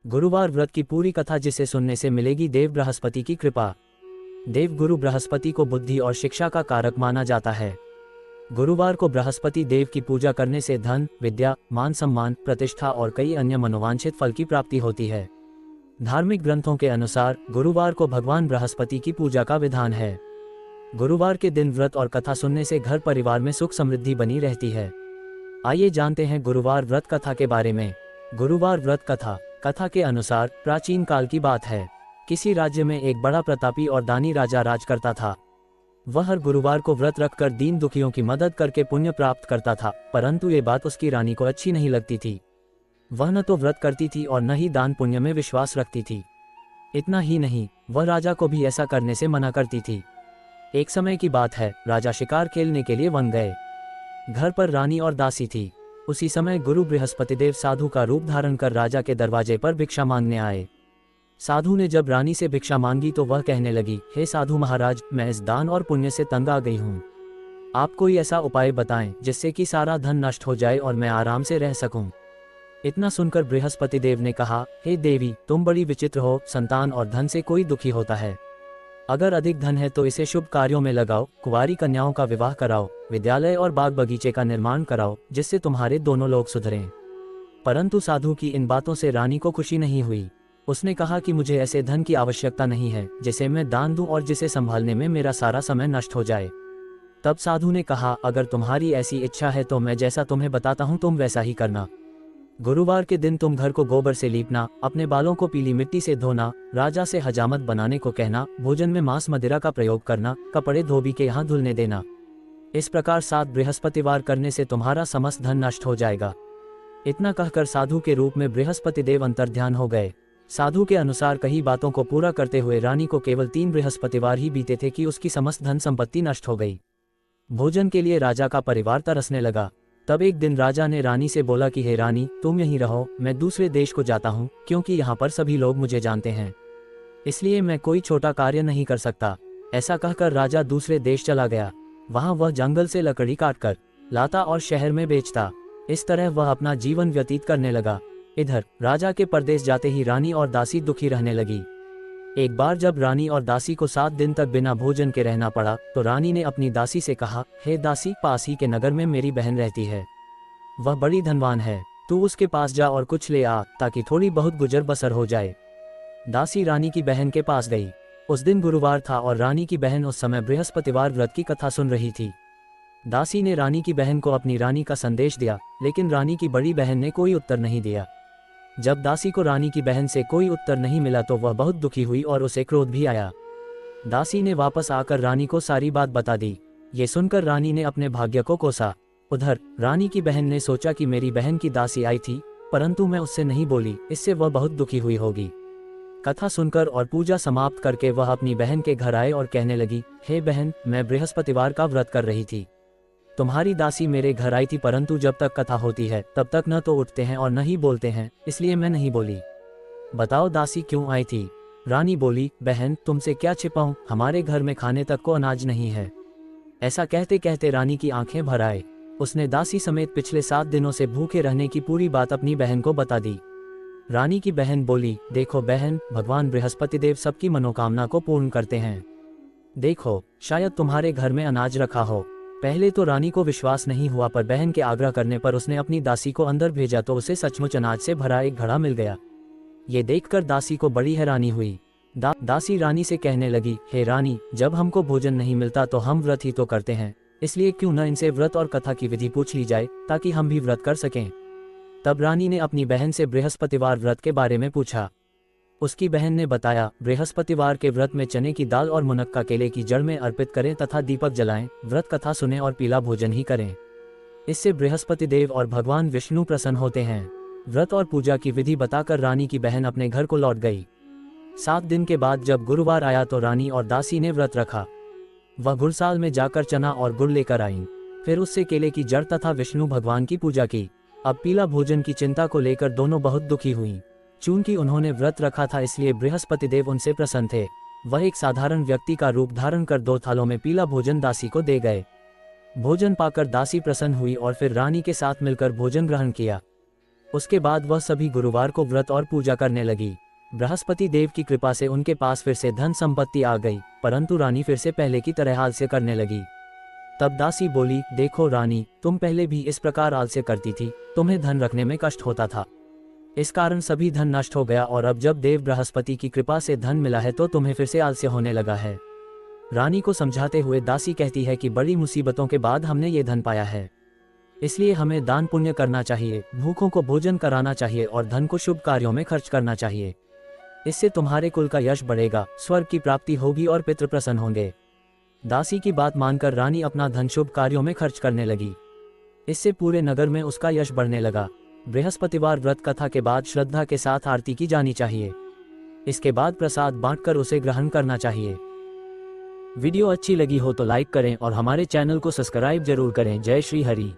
गुरुवार व्रत की पूरी कथा, जिसे सुनने से मिलेगी देव बृहस्पति की कृपा। देव गुरु बृहस्पति को बुद्धि और शिक्षा का कारक माना जाता है। गुरुवार को बृहस्पति देव की पूजा करने से धन, विद्या, मान सम्मान, प्रतिष्ठा और कई अन्य मनोवांछित फल की प्राप्ति होती है। धार्मिक ग्रंथों के अनुसार गुरुवार को भगवान बृहस्पति की पूजा का विधान है। गुरुवार के दिन व्रत और कथा सुनने से घर परिवार में सुख समृद्धि बनी रहती है। आइए जानते हैं गुरुवार व्रत कथा के बारे में। गुरुवार व्रत कथा। कथा के अनुसार प्राचीन काल की बात है। किसी राज्य में एक बड़ा प्रतापी और दानी राजा राज करता था। वह हर गुरुवार को व्रत रखकर दीन दुखियों की मदद करके पुण्य प्राप्त करता था, परंतु ये बात उसकी रानी को अच्छी नहीं लगती थी। वह न तो व्रत करती थी और न ही दान पुण्य में विश्वास रखती थी। इतना ही नहीं, वह राजा को भी ऐसा करने से मना करती थी। एक समय की बात है, राजा शिकार खेलने के लिए वन गए। घर पर रानी और दासी थी। उसी समय गुरु बृहस्पतिदेव साधु का रूप धारण कर राजा के दरवाजे पर भिक्षा मांगने आए। साधु ने जब रानी से भिक्षा मांगी तो वह कहने लगी, हे साधु महाराज, मैं इस दान और पुण्य से तंग आ गई हूँ। आप कोई ऐसा उपाय बताएं जिससे कि सारा धन नष्ट हो जाए और मैं आराम से रह सकूं। इतना सुनकर बृहस्पतिदेव ने कहा, हे देवी, तुम बड़ी विचित्र हो। संतान और धन से कोई दुखी होता है। अगर अधिक धन है तो इसे शुभ कार्यों में लगाओ, कुंवारी कन्याओं का विवाह कराओ, विद्यालय और बाग बगीचे का निर्माण कराओ, जिससे तुम्हारे दोनों लोग सुधरें। परंतु साधु की इन बातों से रानी को खुशी नहीं हुई। उसने कहा कि मुझे ऐसे धन की आवश्यकता नहीं है जिसे मैं दान दूं और जिसे संभालने में मेरा सारा समय नष्ट हो जाए। तब साधु ने कहा, अगर तुम्हारी ऐसी इच्छा है तो मैं जैसा तुम्हें बताता हूं तुम वैसा ही करना। गुरुवार के दिन तुम घर को गोबर से लीपना, अपने बालों को पीली मिट्टी से धोना, राजा से हजामत बनाने को कहना, भोजन में मांस मदिरा का प्रयोग करना, कपड़े धोबी के यहाँ धुलने देना। इस प्रकार 7 बृहस्पतिवार करने से तुम्हारा समस्त धन नष्ट हो जाएगा। इतना कहकर साधु के रूप में बृहस्पतिदेव अंतर्ध्यान हो गए। साधु के अनुसार कई बातों को पूरा करते हुए रानी को केवल 3 बृहस्पतिवार ही बीते थे कि उसकी समस्त धन संपत्ति नष्ट हो गई। भोजन के लिए राजा का परिवार तरसने लगा। तब एक दिन राजा ने रानी से बोला कि हे रानी, तुम यहीं रहो, मैं दूसरे देश को जाता हूँ, क्योंकि यहाँ पर सभी लोग मुझे जानते हैं, इसलिए मैं कोई छोटा कार्य नहीं कर सकता। ऐसा कहकर राजा दूसरे देश चला गया। वहाँ वह जंगल से लकड़ी काटकर लाता और शहर में बेचता। इस तरह वह अपना जीवन व्यतीत करने लगा। इधर राजा के परदेश जाते ही रानी और दासी दुखी रहने लगी। एक बार जब रानी और दासी को 7 दिन तक बिना भोजन के रहना पड़ा तो रानी ने अपनी दासी से कहा, हे दासी, पास ही के नगर में मेरी बहन रहती है। वह बड़ी धनवान है, तू उसके पास जा और कुछ ले आ ताकि थोड़ी बहुत गुजर बसर हो जाए। दासी रानी की बहन के पास गई। उस दिन गुरुवार था और रानी की बहन उस समय बृहस्पतिवार व्रत की कथा सुन रही थी। दासी ने रानी की बहन को अपनी रानी का संदेश दिया, लेकिन रानी की बड़ी बहन ने कोई उत्तर नहीं दिया। जब दासी को रानी की बहन से कोई उत्तर नहीं मिला तो वह बहुत दुखी हुई और उसे क्रोध भी आया। दासी ने वापस आकर रानी को सारी बात बता दी। ये सुनकर रानी ने अपने भाग्य को कोसा। उधर रानी की बहन ने सोचा कि मेरी बहन की दासी आई थी, परंतु मैं उससे नहीं बोली, इससे वह बहुत दुखी हुई होगी। कथा सुनकर और पूजा समाप्त करके वह अपनी बहन के घर आए और कहने लगी, हे बहन, मैं बृहस्पतिवार का व्रत कर रही थी। तुम्हारी दासी मेरे घर आई थी, परंतु जब तक कथा होती है तब तक न तो उठते हैं और न ही बोलते हैं, इसलिए मैं नहीं बोली। बताओ दासी क्यों आई थी? रानी बोली, बहन, तुमसे क्या छिपाऊं, हमारे घर में खाने तक को अनाज नहीं है। ऐसा कहते कहते रानी की आंखें भर आए। उसने दासी समेत पिछले 7 दिनों से भूखे रहने की पूरी बात अपनी बहन को बता दी। रानी की बहन बोली, देखो बहन, भगवान बृहस्पतिदेव सबकी मनोकामना को पूर्ण करते हैं। देखो, शायद तुम्हारे घर में अनाज रखा हो। पहले तो रानी को विश्वास नहीं हुआ, पर बहन के आग्रह करने पर उसने अपनी दासी को अंदर भेजा तो उसे सचमुच अनाज से भरा एक घड़ा मिल गया। ये देखकर दासी को बड़ी हैरानी हुई। दासी रानी से कहने लगी, हे रानी, जब हमको भोजन नहीं मिलता तो हम व्रत ही तो करते हैं, इसलिए क्यों न इनसे व्रत और कथा की विधि पूछ ली जाए ताकि हम भी व्रत कर सकें। तब रानी ने अपनी बहन से बृहस्पतिवार व्रत के बारे में पूछा। उसकी बहन ने बताया, बृहस्पतिवार के व्रत में चने की दाल और मुनक्का केले की जड़ में अर्पित करें तथा दीपक जलाएं, व्रत कथा सुने और पीला भोजन ही करें। इससे बृहस्पतिदेव और भगवान विष्णु प्रसन्न होते हैं। व्रत और पूजा की विधि बताकर रानी की बहन अपने घर को लौट गई। 7 दिन के बाद जब गुरुवार आया तो रानी और दासी ने व्रत रखा। वह गुड़साल में जाकर चना और गुड़ लेकर आईं। फिर उससे केले की जड़ तथा विष्णु भगवान की पूजा की। अब पीला भोजन की चिंता को लेकर दोनों बहुत दुखी हुईं। चूंकि उन्होंने व्रत रखा था इसलिए बृहस्पतिदेव उनसे प्रसन्न थे। वह एक साधारण व्यक्ति का रूप धारण कर 2 थालों में पीला भोजन दासी को दे गए। भोजन पाकर दासी प्रसन्न हुई और फिर रानी के साथ मिलकर भोजन ग्रहण किया। उसके बाद वह सभी गुरुवार को व्रत और पूजा करने लगी। बृहस्पति देव की कृपा से उनके पास फिर से धन संपत्ति आ गई, परंतु रानी फिर से पहले की तरह आलस्य करने लगी। तब दासी बोली, देखो रानी, तुम पहले भी इस प्रकार आलस्य करती थी, तुम्हें धन रखने में कष्ट होता था, इस कारण सभी धन नष्ट हो गया, और अब जब देव बृहस्पति की कृपा से धन मिला है तो तुम्हें फिर से आलस्य होने लगा है। रानी को समझाते हुए दासी कहती है कि बड़ी मुसीबतों के बाद हमने ये धन पाया है, इसलिए हमें दान पुण्य करना चाहिए, भूखों को भोजन कराना चाहिए और धन को शुभ कार्यों में खर्च करना चाहिए। इससे तुम्हारे कुल का यश बढ़ेगा, स्वर्ग की प्राप्ति होगी और पितृ प्रसन्न होंगे। दासी की बात मानकर रानी अपना धन शुभ कार्यों में खर्च करने लगी। इससे पूरे नगर में उसका यश बढ़ने लगा। बृहस्पतिवार व्रत कथा के बाद श्रद्धा के साथ आरती की जानी चाहिए। इसके बाद प्रसाद बांटकर उसे ग्रहण करना चाहिए। वीडियो अच्छी लगी हो तो लाइक करें और हमारे चैनल को सब्सक्राइब जरूर करें। जय श्री हरि।